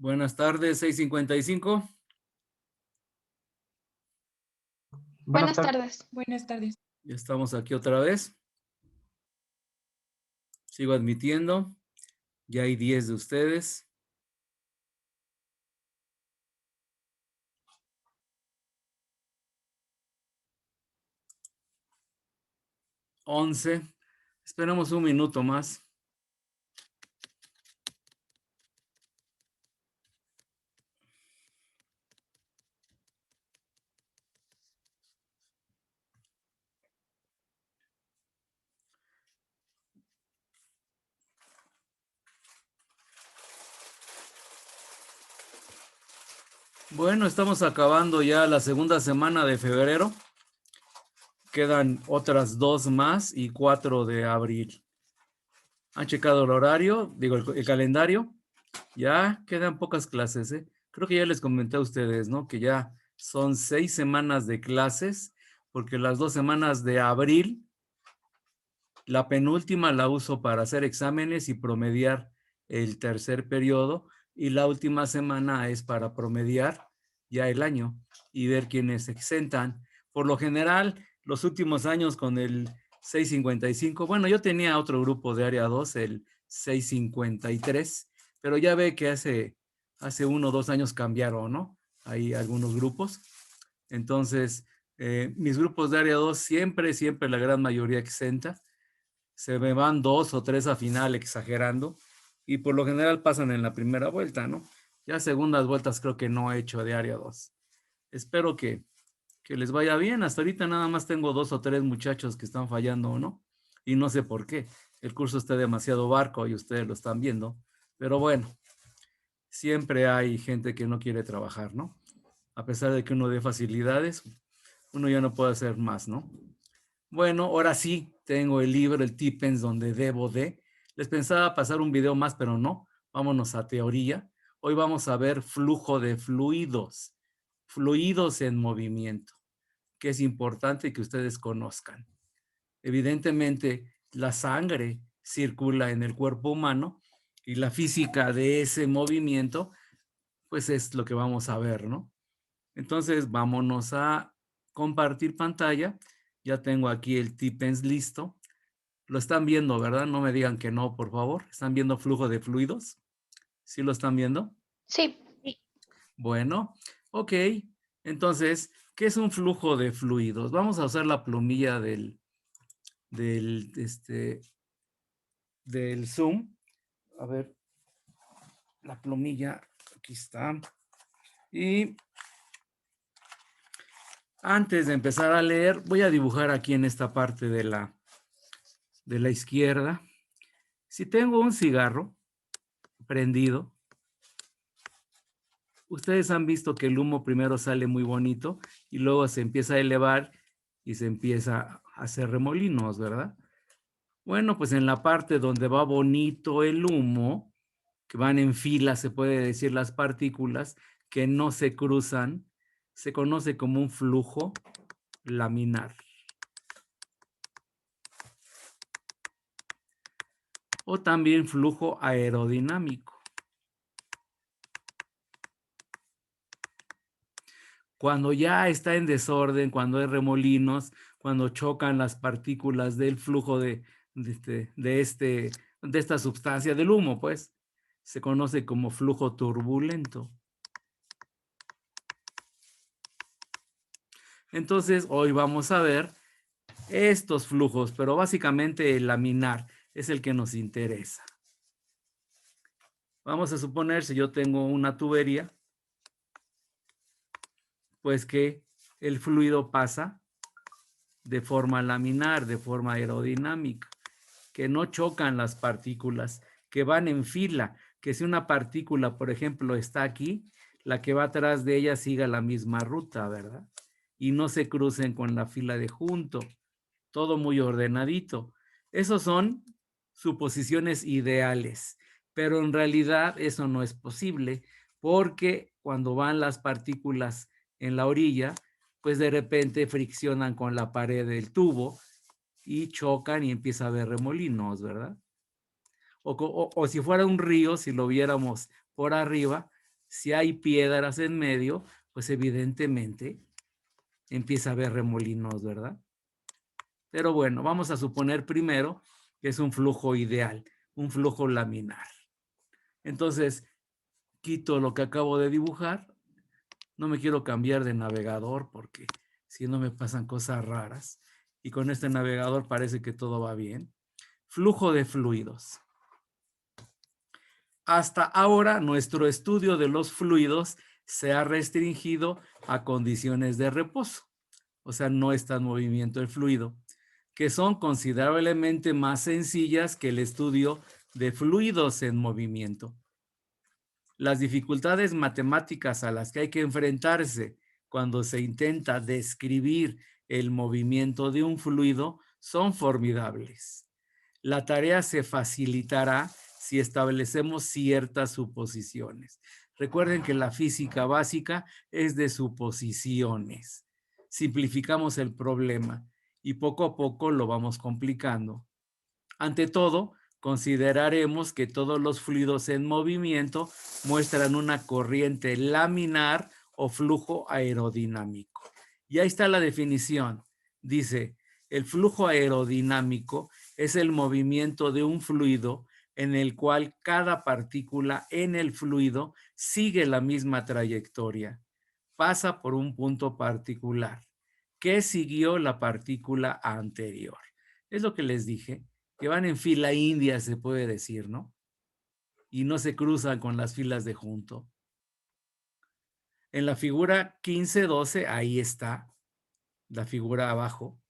Buenas tardes, 6:55. Buenas tardes. Buenas tardes. Ya estamos aquí otra vez. Sigo admitiendo. Ya hay 10 de ustedes. Once. Esperamos un minuto más. Bueno, estamos acabando ya la segunda semana de febrero. Quedan otras 2 más y 4 de abril. ¿Han checado el horario? Digo, el calendario. Ya quedan pocas clases, ¿eh? Creo que ya les comenté a ustedes, ¿no? Que ya son 6 semanas de clases, porque las 2 semanas de abril, la penúltima la uso para hacer exámenes y promediar el tercer periodo, y la última semana es para promediar ya el año y ver quiénes se exentan. Por lo general, los últimos años con el 655, bueno, yo tenía otro grupo de área 2, el 653, pero ya ve que hace 1 o 2 años cambiaron, ¿no? Hay algunos grupos. Entonces, mis grupos de área 2 siempre la gran mayoría exenta. Se me van 2 o 3 a final exagerando y por lo general pasan en la primera vuelta, ¿no? Ya segundas vueltas creo que no he hecho de área 2. Espero que les vaya bien. Hasta ahorita nada más tengo 2 o 3 muchachos que están fallando, ¿no? Y no sé por qué. El curso está demasiado barco y ustedes lo están viendo. Pero bueno, siempre hay gente que no quiere trabajar, ¿no? A pesar de que uno dé facilidades, uno ya no puede hacer más, ¿no? Bueno, ahora sí, tengo el libro, el Tipens, donde debo de. Les pensaba pasar un video más, pero no. Vámonos a teoría. Hoy vamos a ver flujo de fluidos, fluidos en movimiento, que es importante que ustedes conozcan. Evidentemente, la sangre circula en el cuerpo humano y la física de ese movimiento, pues es lo que vamos a ver, ¿no? Entonces, vámonos a compartir pantalla. Ya tengo aquí el Tipens listo. Lo están viendo, ¿verdad? No me digan que no, por favor. ¿Están viendo flujo de fluidos? ¿Sí lo están viendo? Sí. Bueno, ok. Entonces, ¿qué es un flujo de fluidos? Vamos a usar la plumilla del Zoom. A ver, la plumilla, aquí está. Y antes de empezar a leer, voy a dibujar aquí en esta parte de la izquierda. Si tengo un cigarro prendido, ustedes han visto que el humo primero sale muy bonito y luego se empieza a elevar y se empieza a hacer remolinos, ¿verdad? Bueno, pues en la parte donde va bonito el humo, que van en fila, se puede decir, las partículas que no se cruzan, se conoce como un flujo laminar. O también flujo aerodinámico. Cuando ya está en desorden, cuando hay remolinos, cuando chocan las partículas del flujo de esta sustancia del humo, pues, se conoce como flujo turbulento. Entonces, hoy vamos a ver estos flujos, pero básicamente el laminar es el que nos interesa. Vamos a suponer, si yo tengo una tubería, pues que el fluido pasa de forma laminar, de forma aerodinámica, que no chocan las partículas, que van en fila, que si una partícula, por ejemplo, está aquí, la que va atrás de ella siga la misma ruta, ¿verdad? Y no se crucen con la fila de junto, todo muy ordenadito. Esos son suposiciones ideales, pero en realidad eso no es posible, porque cuando van las partículas en la orilla, pues de repente friccionan con la pared del tubo y chocan y empieza a haber remolinos, ¿verdad? O si fuera un río, si lo viéramos por arriba, Si hay piedras en medio, pues evidentemente empieza a haber remolinos, ¿verdad? Pero bueno, vamos a suponer primero que es un flujo ideal, un flujo laminar. Entonces, quito lo que acabo de dibujar. No me quiero cambiar de navegador porque si no me pasan cosas raras. Y con este navegador parece que todo va bien. Flujo de fluidos. Hasta ahora, nuestro estudio de los fluidos se ha restringido a condiciones de reposo. O sea, no está en movimiento el fluido, que son considerablemente más sencillas que el estudio de fluidos en movimiento. Las dificultades matemáticas a las que hay que enfrentarse cuando se intenta describir el movimiento de un fluido son formidables. La tarea se facilitará si establecemos ciertas suposiciones. Recuerden que la física básica es de suposiciones. Simplificamos el problema y poco a poco lo vamos complicando. Ante todo, consideraremos que todos los fluidos en movimiento muestran una corriente laminar o flujo aerodinámico. Y ahí está la definición. Dice, el flujo aerodinámico es el movimiento de un fluido en el cual cada partícula en el fluido sigue la misma trayectoria. Pasa por un punto particular que siguió la partícula anterior. Es lo que les dije, que van en fila india, se puede decir, ¿no? Y no se cruzan con las filas de junto. En la figura 15-12, ahí está, la figura abajo,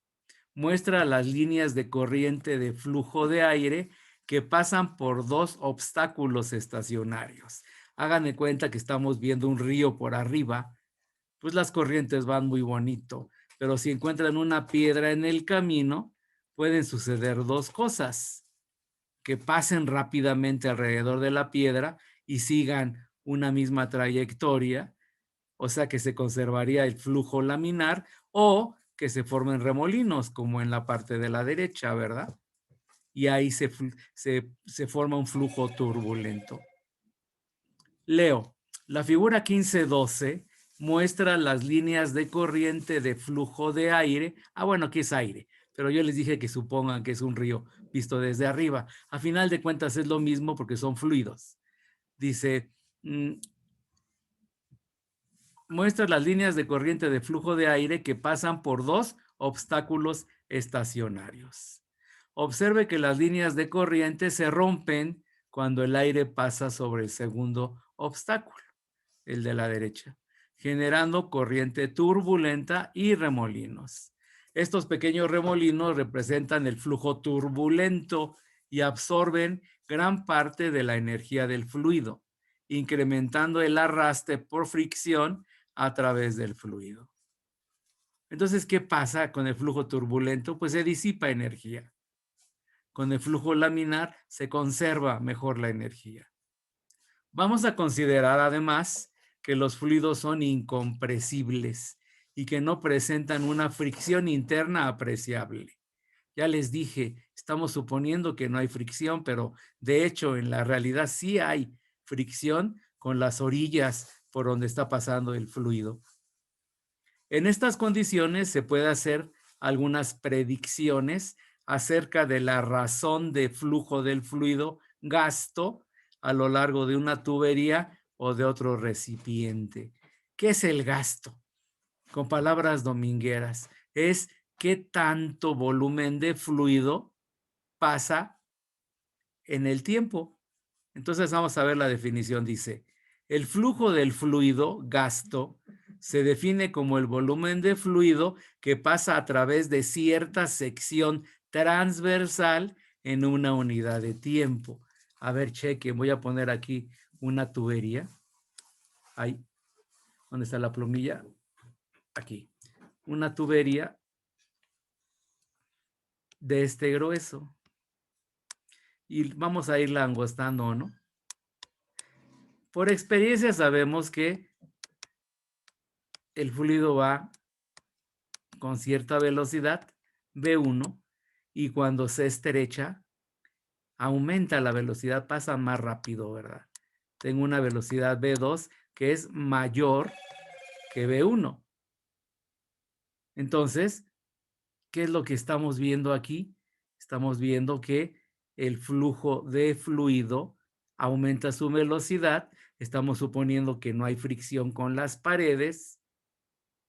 muestra las líneas de corriente de flujo de aire que pasan por dos obstáculos estacionarios. Hagan de cuenta que estamos viendo un río por arriba, pues las corrientes van muy bonito, pero si encuentran una piedra en el camino, pueden suceder dos cosas: que pasen rápidamente alrededor de la piedra y sigan una misma trayectoria, o sea que se conservaría el flujo laminar, o que se formen remolinos, como en la parte de la derecha, ¿verdad? Y ahí se forma un flujo turbulento. Leo, la figura 15-12 muestra las líneas de corriente de flujo de aire. Bueno, aquí es aire, pero yo les dije que supongan que es un río visto desde arriba. A final de cuentas es lo mismo porque son fluidos. Dice, muestra las líneas de corriente de flujo de aire que pasan por dos obstáculos estacionarios. Observe que las líneas de corriente se rompen cuando el aire pasa sobre el segundo obstáculo, el de la derecha, generando corriente turbulenta y remolinos. Estos pequeños remolinos representan el flujo turbulento y absorben gran parte de la energía del fluido, incrementando el arrastre por fricción a través del fluido. Entonces, ¿qué pasa con el flujo turbulento? Pues se disipa energía. Con el flujo laminar se conserva mejor la energía. Vamos a considerar además que los fluidos son incompresibles y que no presentan una fricción interna apreciable. Ya les dije, estamos suponiendo que no hay fricción, pero de hecho en la realidad sí hay fricción con las orillas por donde está pasando el fluido. En estas condiciones se puede hacer algunas predicciones acerca de la razón de flujo del fluido gasto a lo largo de una tubería o de otro recipiente. ¿Qué es el gasto? Con palabras domingueras, es qué tanto volumen de fluido pasa en el tiempo. Entonces vamos a ver la definición. Dice, el flujo del fluido, gasto, se define como el volumen de fluido que pasa a través de cierta sección transversal en una unidad de tiempo. A ver, chequen, voy a poner aquí una tubería. Ahí, ¿dónde está la plumilla? Aquí. Una tubería de este grueso. Y vamos a irla angostando, ¿no? Por experiencia sabemos que el fluido va con cierta velocidad, V1, y cuando se estrecha, aumenta la velocidad, pasa más rápido, ¿verdad? Tengo una velocidad V2, que es mayor que B1. Entonces, ¿qué es lo que estamos viendo aquí? Estamos viendo que el flujo de fluido aumenta su velocidad. Estamos suponiendo que no hay fricción con las paredes.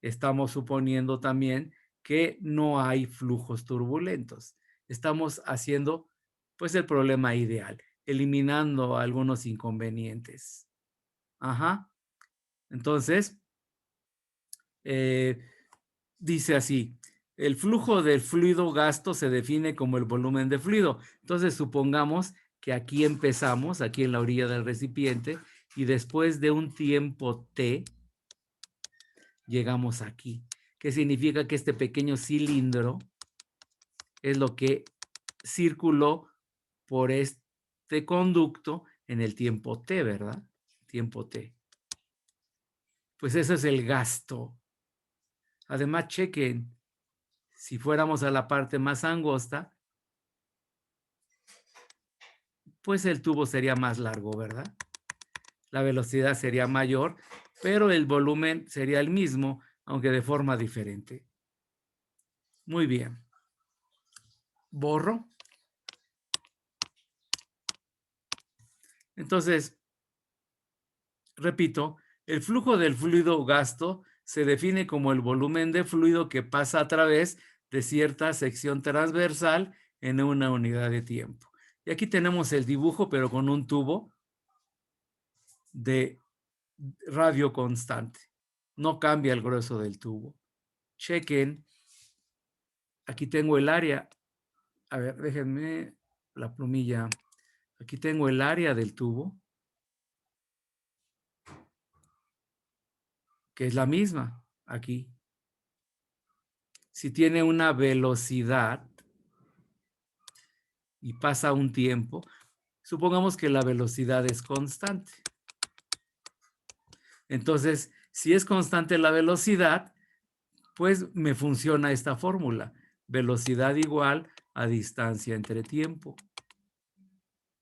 Estamos suponiendo también que no hay flujos turbulentos. Estamos haciendo, pues, el problema ideal, eliminando algunos inconvenientes. Ajá. Entonces, eh, dice así, el flujo del fluido gasto se define como el volumen de fluido. Entonces, supongamos que aquí empezamos, aquí en la orilla del recipiente, y después de un tiempo T, llegamos aquí. ¿Qué significa? Que este pequeño cilindro es lo que circuló por este conducto en el tiempo T, ¿verdad? Tiempo T. Pues ese es el gasto. Además, chequen, si fuéramos a la parte más angosta, pues el tubo sería más largo, ¿verdad? La velocidad sería mayor, pero el volumen sería el mismo, aunque de forma diferente. Muy bien. Borro. Entonces, repito, el flujo del fluido gasto se define como el volumen de fluido que pasa a través de cierta sección transversal en una unidad de tiempo. Y aquí tenemos el dibujo, pero con un tubo de radio constante. No cambia el grueso del tubo. Chequen, aquí tengo el área. A ver, déjenme la plumilla. Aquí tengo el área del tubo, que es la misma aquí. Si tiene una velocidad y pasa un tiempo, supongamos que la velocidad es constante. Entonces, si es constante la velocidad, pues me funciona esta fórmula. Velocidad igual a distancia entre tiempo.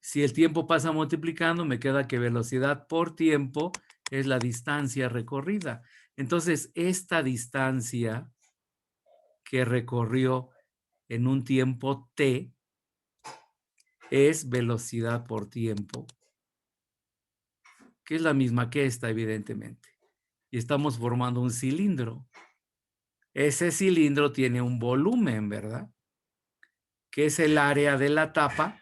Si el tiempo pasa multiplicando, me queda que velocidad por tiempo es la distancia recorrida. Entonces, esta distancia que recorrió en un tiempo t es velocidad por tiempo, que es la misma que esta, evidentemente. Y estamos formando un cilindro. Ese cilindro tiene un volumen, ¿verdad? Que es el área de la tapa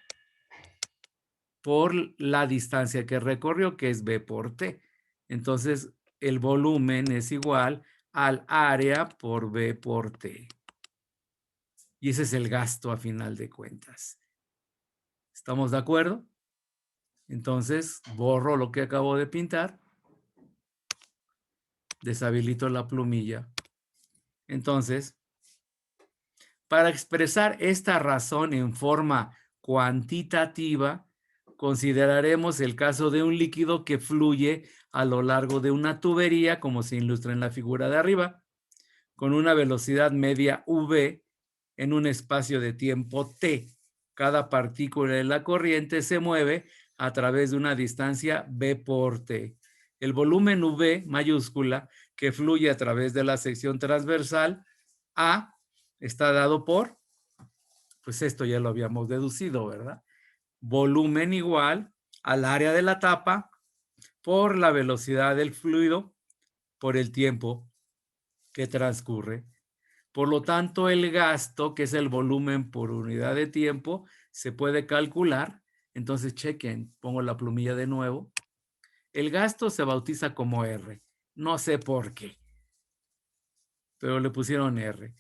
por la distancia que recorrió, que es B por T. Entonces, el volumen es igual al área por B por T. Y ese es el gasto a final de cuentas. ¿Estamos de acuerdo? Entonces, borro lo que acabo de pintar. Deshabilito la plumilla. Entonces, para expresar esta razón en forma cuantitativa, consideraremos el caso de un líquido que fluye a lo largo de una tubería, como se ilustra en la figura de arriba, con una velocidad media V en un espacio de tiempo T. Cada partícula de la corriente se mueve a través de una distancia B por T. El volumen V mayúscula que fluye a través de la sección transversal A está dado por, pues esto ya lo habíamos deducido, ¿verdad? Volumen igual al área de la tapa por la velocidad del fluido por el tiempo que transcurre. Por lo tanto, el gasto, que es el volumen por unidad de tiempo, se puede calcular. Entonces, chequen, pongo la plumilla de nuevo. El gasto se bautiza como R. No sé por qué, pero le pusieron R,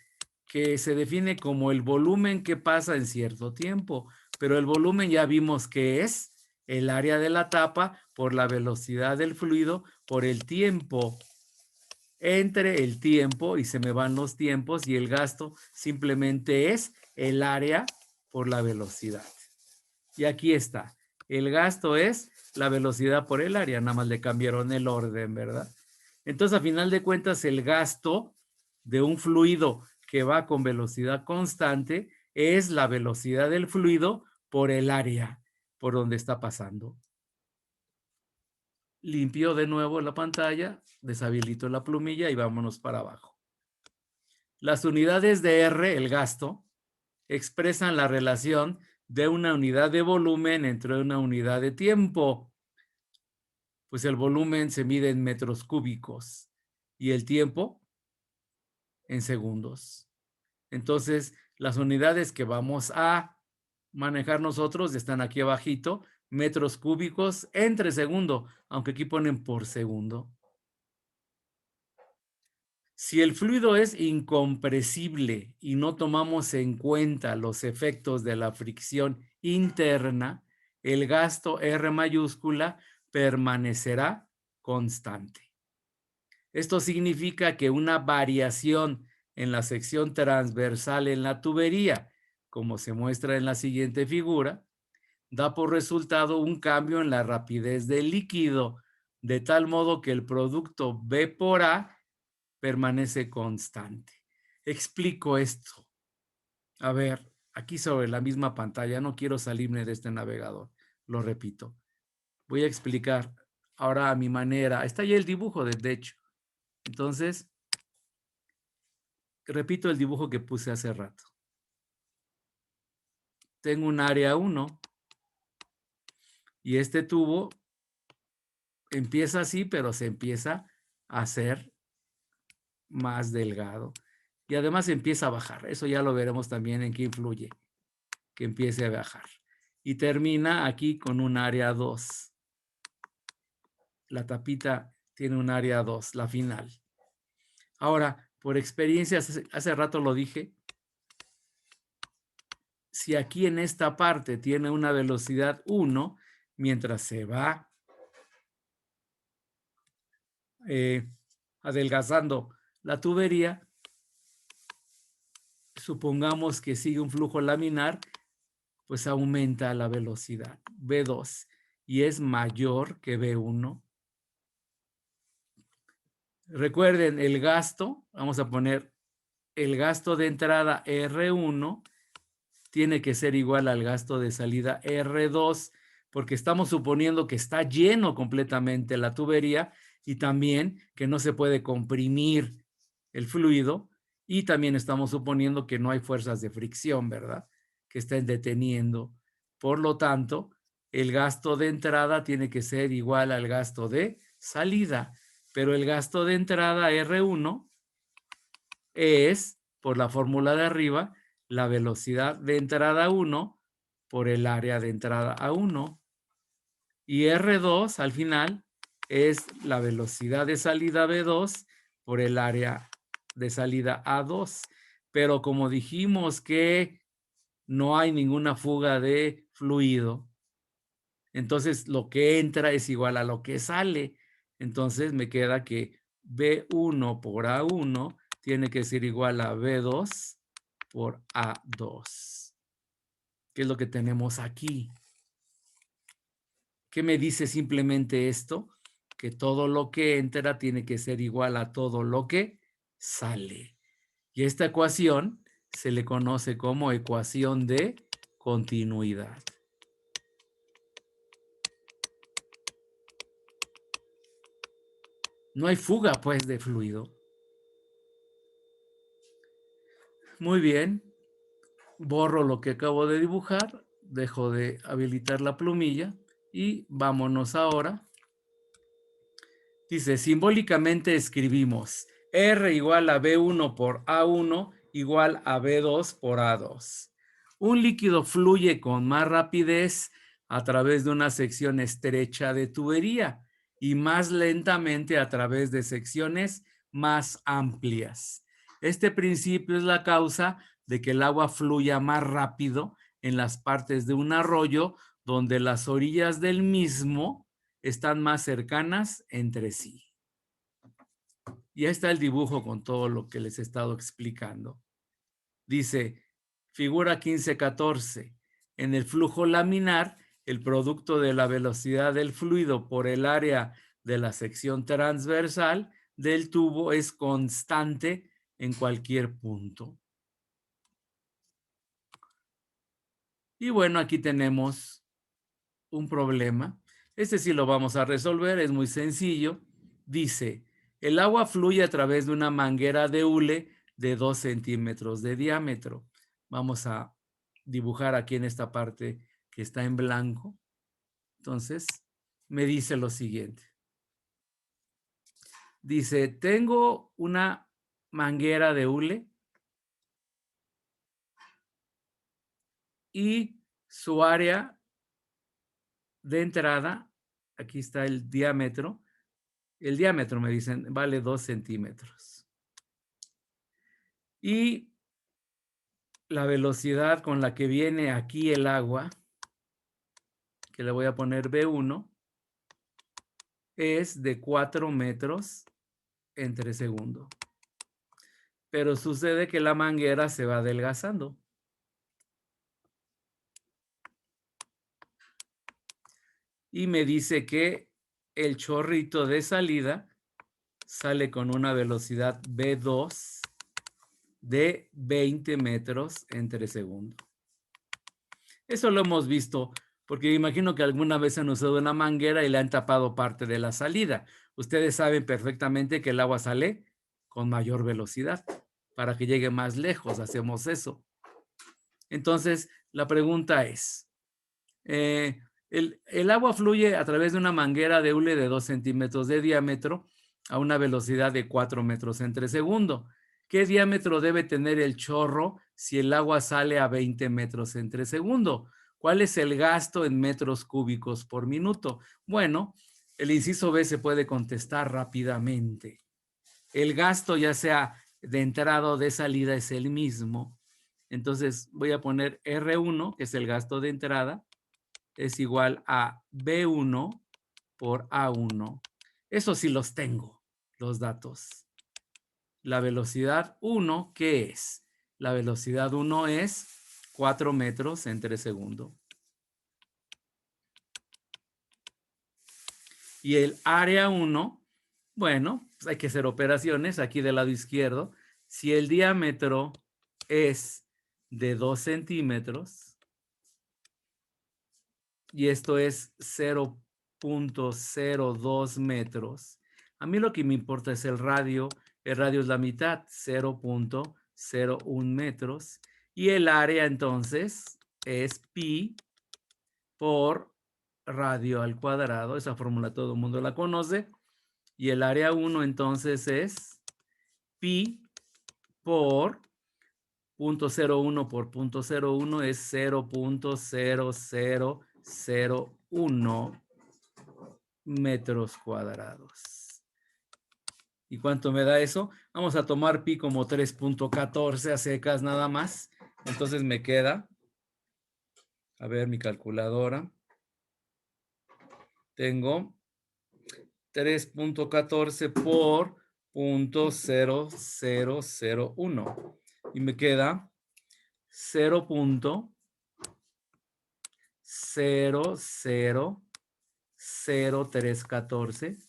que se define como el volumen que pasa en cierto tiempo. Pero el volumen ya vimos que es el área de la tapa por la velocidad del fluido por el tiempo. Entre el tiempo, y se me van los tiempos, y el gasto simplemente es el área por la velocidad. Y aquí está. El gasto es la velocidad por el área, nada más le cambiaron el orden, ¿verdad? Entonces, a final de cuentas, el gasto de un fluido que va con velocidad constante es la velocidad del fluido por el área por donde está pasando. Limpio de nuevo la pantalla, deshabilito la plumilla y vámonos para abajo. Las unidades de R, el gasto, expresan la relación de una unidad de volumen entre una unidad de tiempo. Pues el volumen se mide en metros cúbicos y el tiempo en segundos. Entonces, las unidades que vamos a manejar nosotros están aquí abajito, metros cúbicos entre segundo, aunque aquí ponen por segundo. Si el fluido es incompresible y no tomamos en cuenta los efectos de la fricción interna, el gasto R mayúscula permanecerá constante. Esto significa que una variación en la sección transversal en la tubería, como se muestra en la siguiente figura, da por resultado un cambio en la rapidez del líquido, de tal modo que el producto B por A permanece constante. Explico esto. A ver, aquí sobre la misma pantalla, no quiero salirme de este navegador, lo repito. Voy a explicar ahora a mi manera. Está ya el dibujo, de hecho. Entonces, repito el dibujo que puse hace rato. Tengo un área 1 y este tubo empieza así, pero se empieza a hacer más delgado. Y además empieza a bajar. Eso ya lo veremos también en qué influye, que empiece a bajar. Y termina aquí con un área 2. La tapita tiene un área 2, la final. Ahora, por experiencia, hace rato lo dije, si aquí en esta parte tiene una velocidad 1, mientras se va adelgazando la tubería, supongamos que sigue un flujo laminar, pues aumenta la velocidad V2 y es mayor que V1. Recuerden el gasto, vamos a poner el gasto de entrada R1 tiene que ser igual al gasto de salida R2, porque estamos suponiendo que está lleno completamente la tubería y también que no se puede comprimir el fluido, y también estamos suponiendo que no hay fuerzas de fricción, ¿verdad? Que estén deteniendo. Por lo tanto, el gasto de entrada tiene que ser igual al gasto de salida, pero el gasto de entrada R1 es, por la fórmula de arriba, la velocidad de entrada 1 por el área de entrada a 1. Y R2 al final es la velocidad de salida B2 por el área de salida A2. Pero como dijimos que no hay ninguna fuga de fluido, entonces lo que entra es igual a lo que sale. Entonces me queda que B1 por A1 tiene que ser igual a B2 por A2. ¿Qué es lo que tenemos aquí? ¿Qué me dice simplemente esto? Que todo lo que entra tiene que ser igual a todo lo que sale. Y esta ecuación se le conoce como ecuación de continuidad. No hay fuga, pues, de fluido. Muy bien. Borro lo que acabo de dibujar, dejo de habilitar la plumilla y vámonos ahora. Dice, simbólicamente escribimos R igual a B1 por A1 igual a B2 por A2. Un líquido fluye con más rapidez a través de una sección estrecha de tubería y más lentamente a través de secciones más amplias. Este principio es la causa de que el agua fluya más rápido en las partes de un arroyo donde las orillas del mismo están más cercanas entre sí. Y ahí está el dibujo con todo lo que les he estado explicando. Dice, figura 15-14. En el flujo laminar, el producto de la velocidad del fluido por el área de la sección transversal del tubo es constante en cualquier punto. Y bueno, aquí tenemos un problema Este sí lo vamos a resolver, es muy sencillo. Dice, el agua fluye a través de una manguera de hule de 2 centímetros de diámetro. Vamos a dibujar aquí en esta parte que está en blanco. Entonces, me dice lo siguiente. Dice, tengo una manguera de hule y su área de entrada, aquí está el diámetro me dicen, vale 2 centímetros. Y la velocidad con la que viene aquí el agua, que le voy a poner B1, es de 4 metros entre segundo. Pero sucede que la manguera se va adelgazando. Y me dice que el chorrito de salida sale con una velocidad B2 de 20 metros entre segundo. Eso lo hemos visto porque imagino que alguna vez han usado una manguera y le han tapado parte de la salida. Ustedes saben perfectamente que el agua sale con mayor velocidad. Para que llegue más lejos, hacemos eso. Entonces, la pregunta es, el agua fluye a través de una manguera de hule de 2 centímetros de diámetro a una velocidad de 4 metros entre segundo. ¿Qué diámetro debe tener el chorro si el agua sale a 20 metros entre segundo? ¿Cuál es el gasto en metros cúbicos por minuto? Bueno, el inciso B se puede contestar rápidamente. El gasto, ya sea de entrada o de salida, es el mismo. Entonces voy a poner R1, que es el gasto de entrada, es igual a B1 por A1. Eso sí los tengo, los datos. La velocidad 1, ¿qué es? La velocidad 1 es 4 metros entre segundo. Y el área 1, bueno, pues hay que hacer operaciones aquí del lado izquierdo. Si el diámetro es de 2 centímetros y esto es 0.02 metros, a mí lo que me importa es el radio. El radio es la mitad, 0.01 metros. Y el área entonces es pi por radio al cuadrado. Esa fórmula todo el mundo la conoce. Y el área 1 entonces es pi por 0.01 por 0.01 es 0.0001 metros cuadrados. ¿Y cuánto me da eso? Vamos a tomar pi como 3.14 a secas nada más. Entonces me queda, a ver mi calculadora, tengo 3.14 por 0.0001 y me queda 0.00314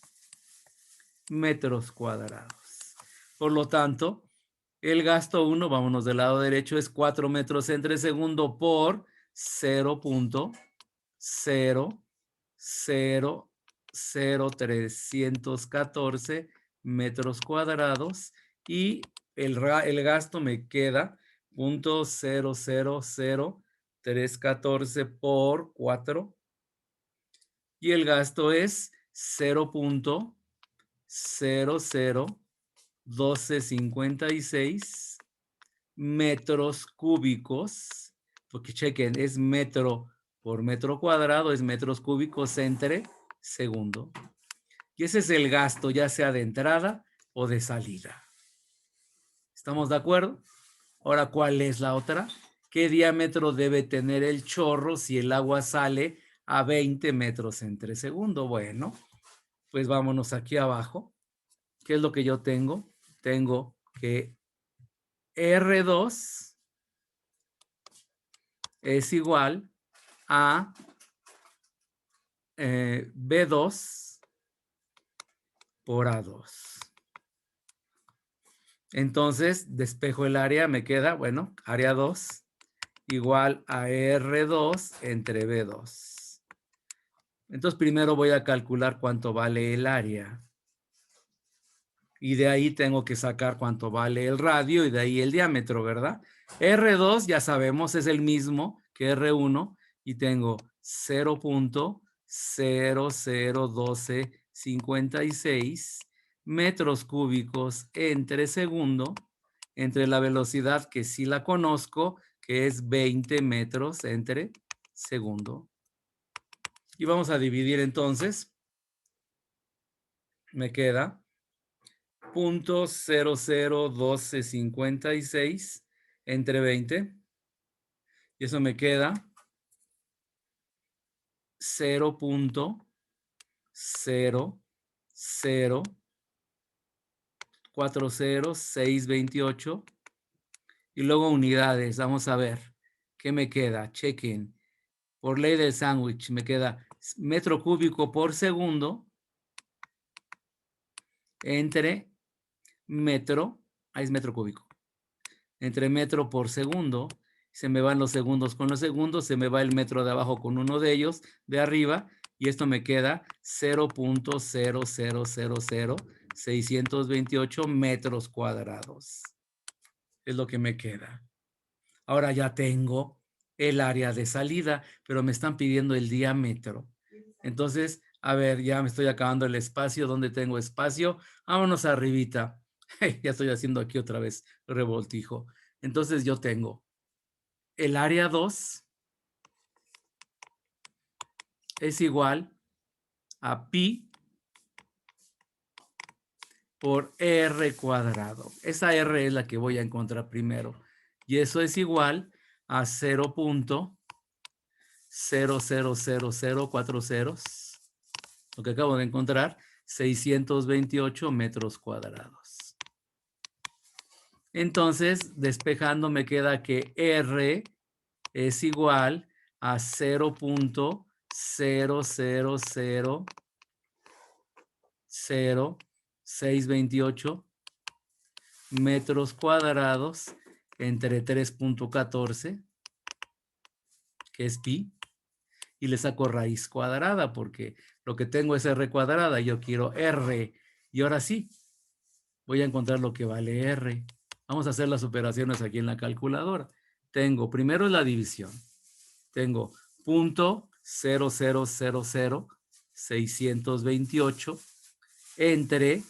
metros cuadrados. Por lo tanto, el gasto 1, vámonos del lado derecho, es 4 metros entre segundo por 0.00314 metros cuadrados y el gasto me queda 0.000314 por 4 y el gasto es 0.001256 metros cúbicos, porque chequen, es metro por metro cuadrado, es metros cúbicos entre segundo. Y ese es el gasto, ya sea de entrada o de salida. ¿Estamos de acuerdo? Ahora, ¿cuál es la otra? ¿Qué diámetro debe tener el chorro si el agua sale a 20 metros entre segundo? Bueno, pues vámonos aquí abajo. ¿Qué es lo que yo tengo? Tengo que R2 es igual a B2 por A2. Entonces, despejo el área, me queda, bueno, área 2 igual a R2 entre B2. Entonces, primero voy a calcular cuánto vale el área. Y de ahí tengo que sacar cuánto vale el radio y de ahí el diámetro, ¿verdad? R2 ya sabemos es el mismo que R1 y tengo 0.001256 metros cúbicos entre segundo, entre la velocidad que sí la conozco, que es 20 metros entre segundo. Y vamos a dividir entonces. Me queda 0.001256 entre 20. Y eso me queda 0.0040628. Y luego unidades. Vamos a ver qué me queda. Chequen. Por ley del sándwich me queda metro cúbico por segundo entre metro. Ahí es metro cúbico. Entre metro por segundo, se me van los segundos con los segundos, se me va el metro de abajo con uno de ellos, de arriba, y esto me queda 0.0000628 metros cuadrados. Es lo que me queda. Ahora ya tengo el área de salida, pero me están pidiendo el diámetro. Entonces, a ver, ya me estoy acabando el espacio. ¿Dónde tengo espacio? Vámonos arribita. Ya estoy haciendo aquí otra vez revoltijo. Entonces yo tengo el área 2 es igual a pi por r cuadrado. Esa r es la que voy a encontrar primero. Y eso es igual a 0.00040, lo que acabo de encontrar, 628 metros cuadrados. Entonces, despejando me queda que R es igual a 0.0000628 metros cuadrados entre 3.14, que es pi, y le saco raíz cuadrada porque lo que tengo es r cuadrada, yo quiero r, y ahora sí, voy a encontrar lo que vale r. Vamos a hacer las operaciones aquí en la calculadora. Tengo, primero la división. Tengo 0.0000628 entre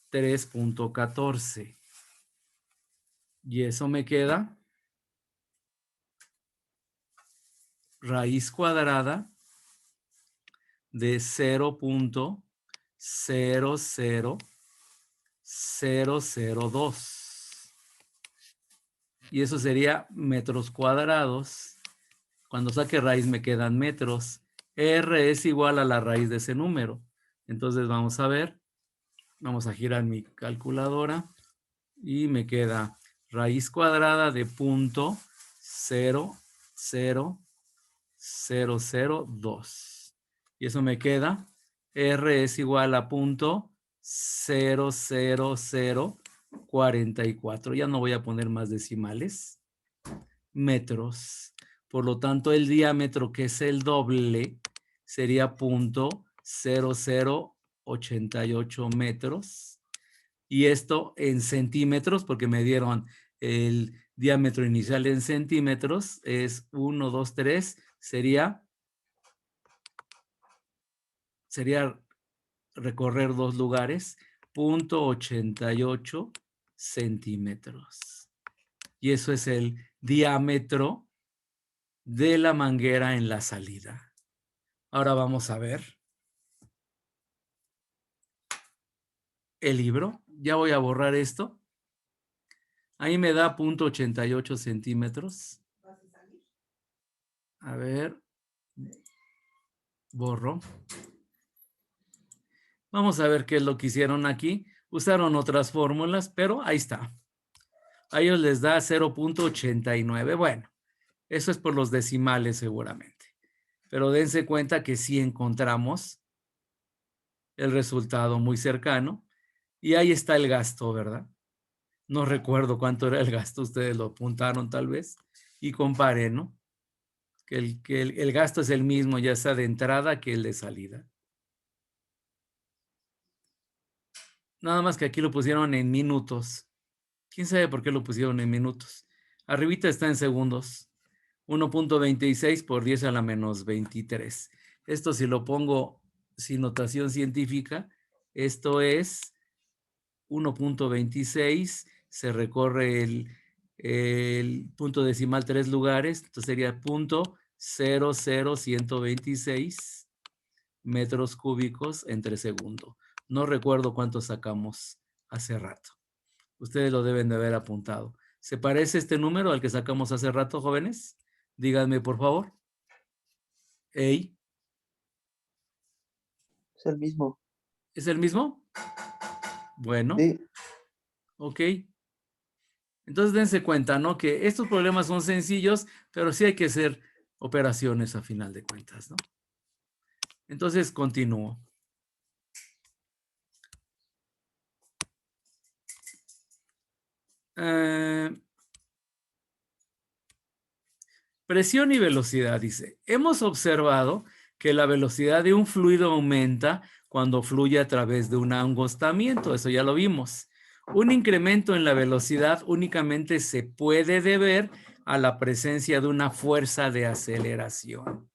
3.14. Y eso me queda raíz cuadrada de 0.00002. Y eso sería metros cuadrados. Cuando saque raíz me quedan metros. R es igual a la raíz de ese número. Entonces vamos a ver. Vamos a girar mi calculadora. Y me queda raíz cuadrada de 0.00002. Y eso me queda. R es igual a 0.00044. Ya no voy a poner más decimales. Metros. Por lo tanto, el diámetro, que es el doble, sería 0.0088 metros. Y esto en centímetros, porque me dieron el diámetro inicial en centímetros, es 1, 2, 3, sería recorrer dos lugares, 0.88 centímetros. Y eso es el diámetro de la manguera en la salida. Ahora vamos a ver el libro. Ya voy a borrar esto. Ahí me da 0.88 centímetros. A ver. Borro. Vamos a ver qué es lo que hicieron aquí. Usaron otras fórmulas, pero ahí está. A ellos les da 0.89. Bueno, eso es por los decimales seguramente. Pero dense cuenta que sí encontramos el resultado muy cercano. Y ahí está el gasto, ¿verdad? No recuerdo cuánto era el gasto. Ustedes lo apuntaron tal vez. Y comparen, ¿no? que el gasto es el mismo, ya sea de entrada que el de salida. Nada más que aquí lo pusieron en minutos. ¿Quién sabe por qué lo pusieron en minutos? Arribita está en segundos. 1.26 por 10 a la menos 23. Esto si lo pongo sin notación científica, esto es 1.26, se recorre el punto decimal 3 lugares, entonces sería punto 00126 metros cúbicos entre segundo. No recuerdo cuánto sacamos hace rato. Ustedes lo deben de haber apuntado. ¿Se parece este número al que sacamos hace rato, jóvenes? Díganme, por favor. Ey, Es el mismo. ¿es el mismo? Bueno, Sí, ok. Entonces dense cuenta, ¿no? Que estos problemas son sencillos, pero sí hay que hacer operaciones a final de cuentas, ¿no? Entonces continúo. Presión y velocidad, dice. Hemos observado que la velocidad de un fluido aumenta cuando fluye a través de un angostamiento, eso ya lo vimos. Un incremento en la velocidad únicamente se puede deber a la presencia de una fuerza de aceleración.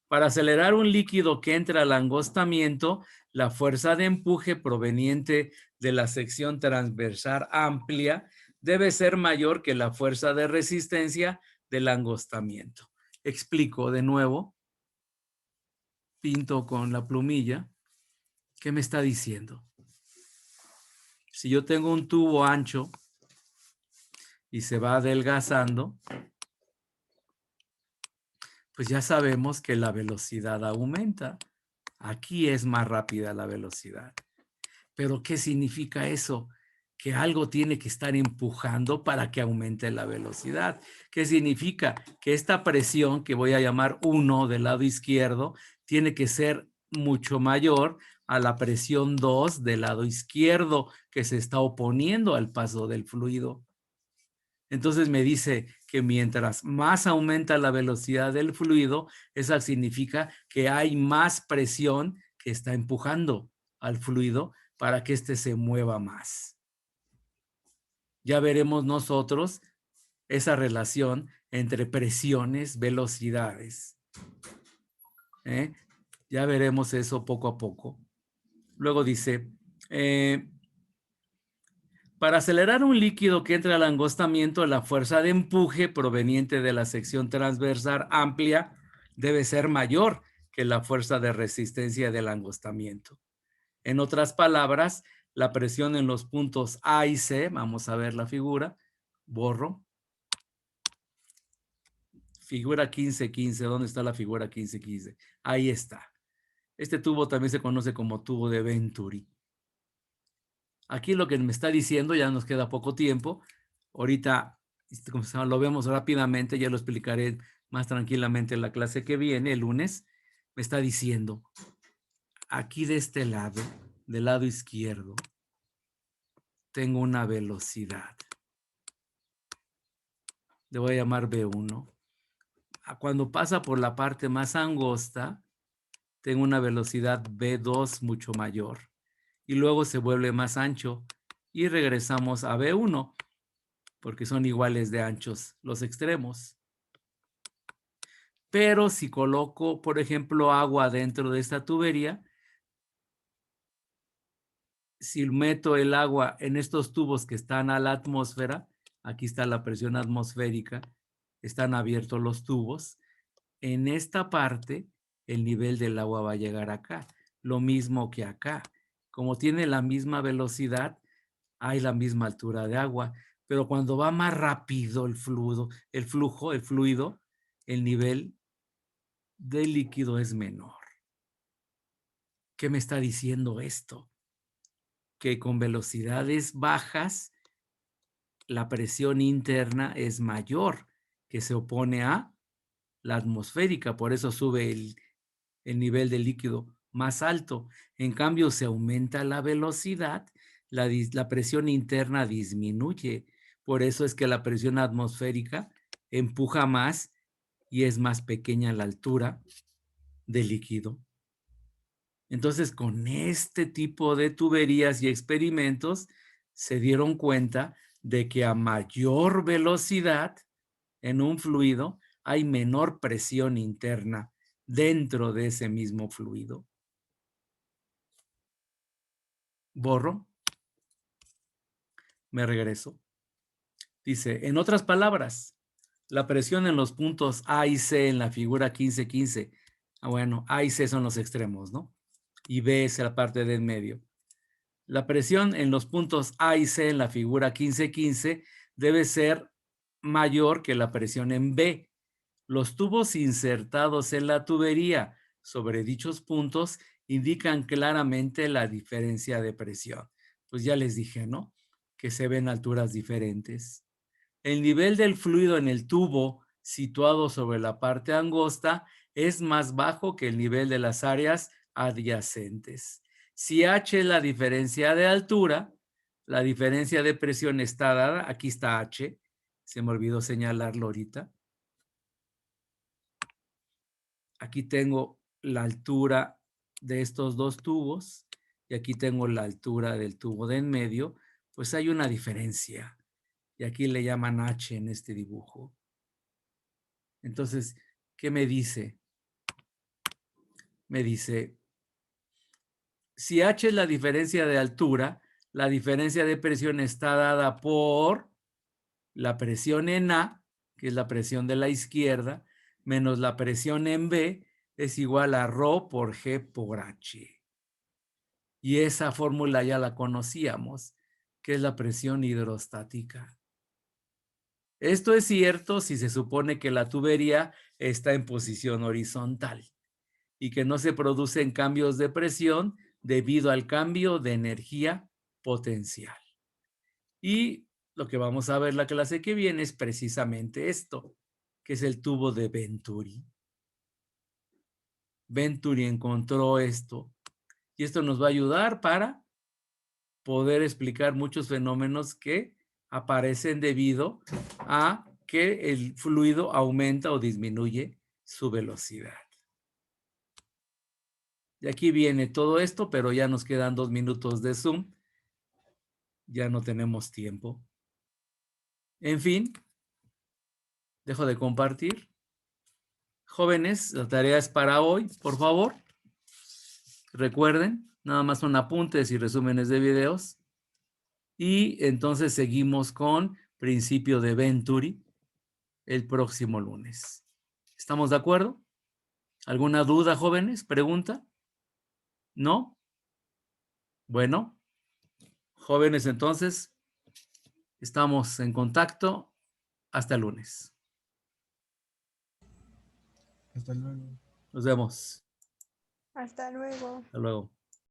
Para acelerar un líquido que entra al angostamiento, la fuerza de empuje proveniente de la sección transversal amplia debe ser mayor que la fuerza de resistencia del angostamiento. Explico de nuevo, pinto con la plumilla. ¿Qué me está diciendo? Si yo tengo un tubo ancho y se va adelgazando, pues ya sabemos que la velocidad aumenta. Aquí es más rápida la velocidad. Pero ¿qué significa eso? Que algo tiene que estar empujando para que aumente la velocidad. ¿Qué significa? Que esta presión, que voy a llamar 1 del lado izquierdo, tiene que ser mucho mayor a la presión 2 del lado izquierdo que se está oponiendo al paso del fluido. Entonces me dice que mientras más aumenta la velocidad del fluido, eso significa que hay más presión que está empujando al fluido para que éste se mueva más. Ya veremos nosotros esa relación entre presiones, velocidades. Ya veremos eso poco a poco. Luego dice, para acelerar un líquido que entra al angostamiento, la fuerza de empuje proveniente de la sección transversal amplia debe ser mayor que la fuerza de resistencia del angostamiento. En otras palabras, la presión en los puntos A y C, vamos a ver la figura, borro. Figura 15-15, ¿dónde está la figura 15-15? Ahí está. Este tubo también se conoce como tubo de Venturi. Aquí lo que me está diciendo, ya nos queda poco tiempo. Ahorita lo vemos rápidamente, ya lo explicaré más tranquilamente en la clase que viene, el lunes. Me está diciendo, aquí de este lado, del lado izquierdo, tengo una velocidad. Le voy a llamar B1. Cuando pasa por la parte más angosta, tengo una velocidad B2 mucho mayor. Y luego se vuelve más ancho y regresamos a B1, porque son iguales de anchos los extremos. Pero si coloco, por ejemplo, agua dentro de esta tubería, si meto el agua en estos tubos que están a la atmósfera, aquí está la presión atmosférica, están abiertos los tubos, en esta parte el nivel del agua va a llegar acá, lo mismo que acá. Como tiene la misma velocidad, hay la misma altura de agua, pero cuando va más rápido el fluido, el nivel del líquido es menor. ¿Qué me está diciendo esto? Que con velocidades bajas, la presión interna es mayor, que se opone a la atmosférica, por eso sube el nivel del líquido más alto. En cambio, se aumenta la velocidad, la presión interna disminuye. Por eso es que la presión atmosférica empuja más y es más pequeña la altura del líquido. Entonces, con este tipo de tuberías y experimentos, se dieron cuenta de que a mayor velocidad en un fluido hay menor presión interna dentro de ese mismo fluido. Borro. Me regreso. Dice, en otras palabras, la presión en los puntos A y C en la figura 15-15. Bueno, A y C son los extremos, ¿no? Y B es la parte del medio. La presión en los puntos A y C en la figura 15-15 debe ser mayor que la presión en B. Los tubos insertados en la tubería sobre dichos puntos indican claramente la diferencia de presión. Pues ya les dije, ¿no? Que se ven alturas diferentes. El nivel del fluido en el tubo situado sobre la parte angosta es más bajo que el nivel de las áreas adyacentes. Si H es la diferencia de altura, la diferencia de presión está dada, aquí está H, se me olvidó señalarlo ahorita. Aquí tengo la altura de estos dos tubos y aquí tengo la altura del tubo de en medio, pues hay una diferencia. Y aquí le llaman H en este dibujo. Entonces, ¿qué me dice? Me dice, si H es la diferencia de altura, la diferencia de presión está dada por la presión en A, que es la presión de la izquierda, menos la presión en B, es igual a ρ por G por H. Y esa fórmula ya la conocíamos, que es la presión hidrostática. Esto es cierto si se supone que la tubería está en posición horizontal y que no se producen cambios de presión debido al cambio de energía potencial. Y lo que vamos a ver la clase que viene es precisamente esto, que es el tubo de Venturi. Venturi encontró esto y esto nos va a ayudar para poder explicar muchos fenómenos que aparecen debido a que el fluido aumenta o disminuye su velocidad. De aquí viene todo esto, pero ya nos quedan 2 minutos de Zoom. Ya no tenemos tiempo. En fin, dejo de compartir. Jóvenes, la tarea es para hoy, por favor. Recuerden, nada más son apuntes y resúmenes de videos. Y entonces seguimos con principio de Venturi el próximo lunes. ¿Estamos de acuerdo? ¿Alguna duda, jóvenes? ¿Pregunta? ¿No? Bueno, jóvenes, entonces, estamos en contacto. Hasta el lunes. Hasta luego. Nos vemos. Hasta luego. Hasta luego.